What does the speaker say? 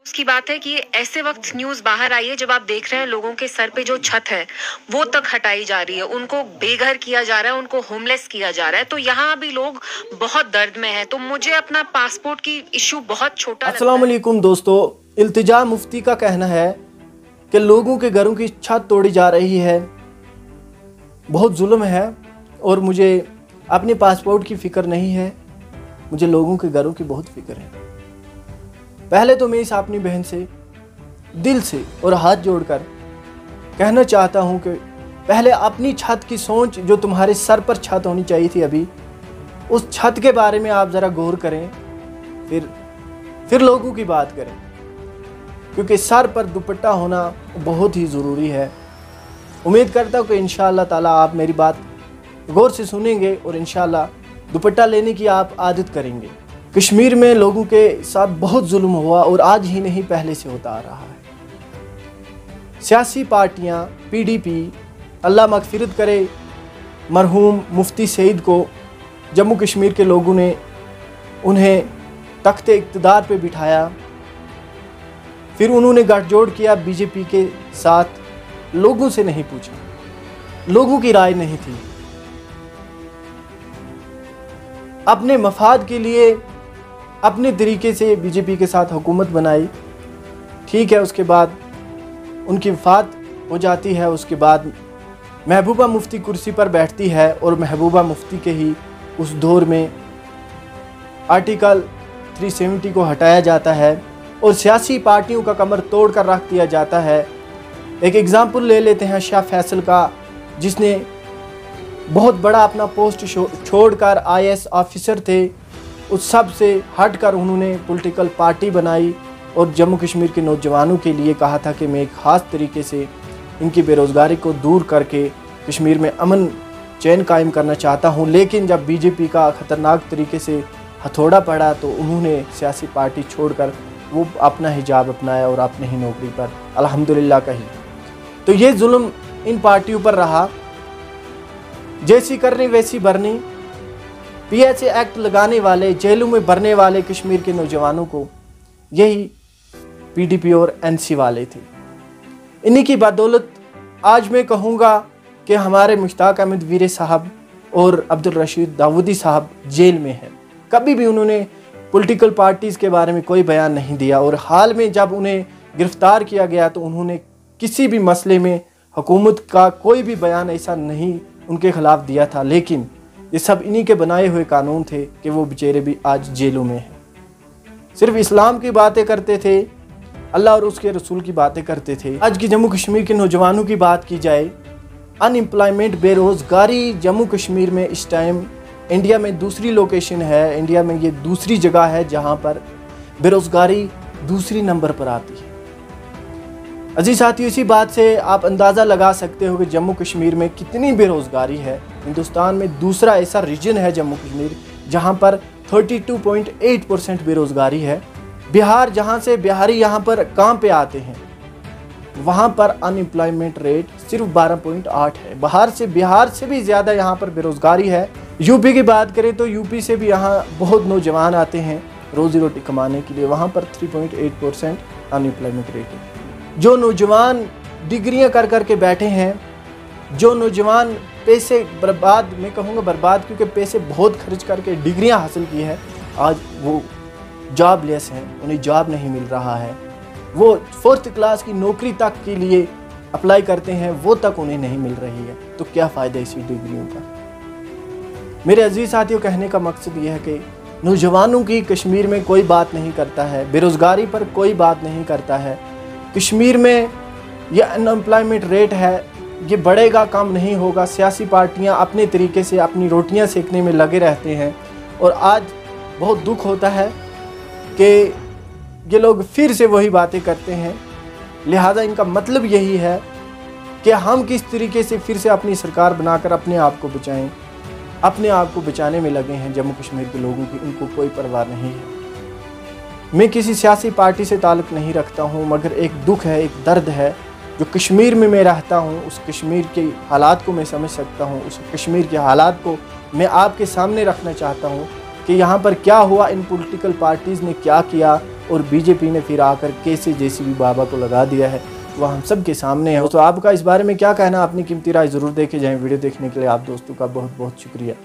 उसकी बात है कि ऐसे वक्त न्यूज बाहर आई है जब आप देख रहे हैं लोगों के सर पे जो छत है वो तक हटाई जा रही है, उनको बेघर किया जा रहा है, उनको होमलेस किया जा रहा है। तो यहाँ भी लोग बहुत दर्द में हैं। तो मुझे अपना पासपोर्ट की इशू बहुत छोटा अस्सलाम वालेकुम दोस्तों, इल्तिजा मुफ्ती का कहना है कि लोगों के घरों की छत तोड़ी जा रही है, बहुत जुल्म है और मुझे अपने पासपोर्ट की फ़िक्र नहीं है, मुझे लोगों के घरों की बहुत फ़िक्र है। पहले तो मैं इस अपनी बहन से दिल से और हाथ जोड़कर कहना चाहता हूँ कि पहले अपनी छत की सोच, जो तुम्हारे सर पर छत होनी चाहिए थी अभी, उस छत के बारे में आप ज़रा गौर करें, फिर लोगों की बात करें, क्योंकि सर पर दुपट्टा होना बहुत ही ज़रूरी है। उम्मीद करता हूँ कि इंशाअल्लाह ताला आप मेरी बात गौर से सुनेंगे और इंशाअल्लाह दुपट्टा लेने की आप आदत करेंगे। कश्मीर में लोगों के साथ बहुत जुल्म हुआ और आज ही नहीं पहले से होता आ रहा है। सियासी पार्टियां, PDP, अल्लाह मगफिरत करे मरहूम मुफ्ती सईद को, जम्मू कश्मीर के लोगों ने उन्हें तख्ते इक़्तिदार पे बिठाया, फिर उन्होंने गठजोड़ किया BJP के साथ। लोगों से नहीं पूछा, लोगों की राय नहीं थी, अपने मफाद के लिए अपने तरीके से BJP के साथ हुकूमत बनाई। ठीक है, उसके बाद उनकी वफ़ात हो जाती है, उसके बाद महबूबा मुफ्ती कुर्सी पर बैठती है और महबूबा मुफ्ती के ही उस दौर में आर्टिकल 370 को हटाया जाता है और सियासी पार्टियों का कमर तोड़ कर रख दिया जाता है। एक एग्ज़ाम्पल ले लेते हैं शाह फैसल का, जिसने बहुत बड़ा अपना पोस्ट छोड़कर IAS ऑफिसर थे, उस सब से हटकर उन्होंने पॉलिटिकल पार्टी बनाई और जम्मू कश्मीर के नौजवानों के लिए कहा था कि मैं एक ख़ास तरीके से इनकी बेरोज़गारी को दूर करके कश्मीर में अमन चैन कायम करना चाहता हूं। लेकिन जब BJP का ख़तरनाक तरीके से हथौड़ा पड़ा तो उन्होंने सियासी पार्टी छोड़कर वो अपना हिजाब अपनाया और अपनी ही नौकरी पर अल्हम्दुलिल्लाह कही। तो ये जुल्म इन पार्टियों पर रहा, जैसी करनी वैसी भरनी। PHA एक्ट लगाने वाले, जेलों में भरने वाले कश्मीर के नौजवानों को यही PDP और NC वाले थे। इन्हीं की बदौलत आज मैं कहूँगा कि हमारे मुश्ताक अहमद वीरे साहब और अब्दुल रशीद दाऊदी साहब जेल में हैं। कभी भी उन्होंने पॉलिटिकल पार्टीज़ के बारे में कोई बयान नहीं दिया और हाल में जब उन्हें गिरफ़्तार किया गया तो उन्होंने किसी भी मसले में हुकूमत का कोई भी बयान ऐसा नहीं उनके ख़िलाफ़ दिया था। लेकिन ये सब इन्हीं के बनाए हुए कानून थे कि वो बेचारे भी आज जेलों में हैं। सिर्फ इस्लाम की बातें करते थे, अल्लाह और उसके रसूल की बातें करते थे। आज की जम्मू कश्मीर के नौजवानों की बात की जाए, अनएम्प्लॉयमेंट, बेरोज़गारी जम्मू कश्मीर में इस टाइम इंडिया में दूसरी लोकेशन है, इंडिया में ये दूसरी जगह है जहाँ पर बेरोज़गारी दूसरी नंबर पर आती है। अजीज साथियों, इसी बात से आप अंदाज़ा लगा सकते हो कि जम्मू कश्मीर में कितनी बेरोज़गारी है। हिंदुस्तान में दूसरा ऐसा रीजन है जम्मू कश्मीर जहाँ पर 32.8% बेरोज़गारी है। बिहार, जहाँ से बिहारी यहाँ पर काम पे आते हैं, वहाँ पर अनएम्प्लॉयमेंट रेट सिर्फ 12.8 है। बिहार से भी ज़्यादा यहाँ पर बेरोज़गारी है। यूपी की बात करें तो यूपी से भी यहाँ बहुत नौजवान आते हैं रोज़ी रोटी कमाने के लिए, वहाँ पर 3.8% अनएम्प्लॉयमेंट रेट है। जो नौजवान डिग्रियां कर कर के बैठे हैं, जो नौजवान पैसे बर्बाद, मैं कहूँगा बर्बाद क्योंकि पैसे बहुत खर्च करके डिग्रियां हासिल की है, आज वो जॉबलेस हैं, उन्हें जॉब नहीं मिल रहा है। वो 4th क्लास की नौकरी तक के लिए अप्लाई करते हैं, वो तक उन्हें नहीं मिल रही है। तो क्या फ़ायदा इसी डिग्रियों का। मेरे अजीज़ साथियों, कहने का मकसद ये है कि नौजवानों की कश्मीर में कोई बात नहीं करता है, बेरोज़गारी पर कोई बात नहीं करता है। कश्मीर में ये अनएम्प्लॉयमेंट रेट है, ये बढ़ेगा, कम नहीं होगा। सियासी पार्टियां अपने तरीके से अपनी रोटियां सेकने में लगे रहते हैं और आज बहुत दुख होता है कि ये लोग फिर से वही बातें करते हैं। लिहाजा इनका मतलब यही है कि हम किस तरीके से फिर से अपनी सरकार बनाकर अपने आप को बचाएं। अपने आप को बचाने में लगे हैं जम्मू कश्मीर के लोगों की, इनको कोई परवाह नहीं है। मैं किसी सियासी पार्टी से ताल्लुक़ नहीं रखता हूँ, मगर एक दुख है, एक दर्द है जो कश्मीर में मैं रहता हूँ। उस कश्मीर के हालात को मैं समझ सकता हूँ, उस कश्मीर के हालात को मैं आपके सामने रखना चाहता हूँ कि यहाँ पर क्या हुआ, इन पॉलिटिकल पार्टीज़ ने क्या किया और बीजेपी ने फिर आकर कैसे जेसीबी बाबा को लगा दिया है वह हम सब के सामने है। तो आपका इस बारे में क्या कहना, अपनी कीमती राय ज़रूर देके जाएं। वीडियो देखने के लिए आप दोस्तों का बहुत बहुत शुक्रिया।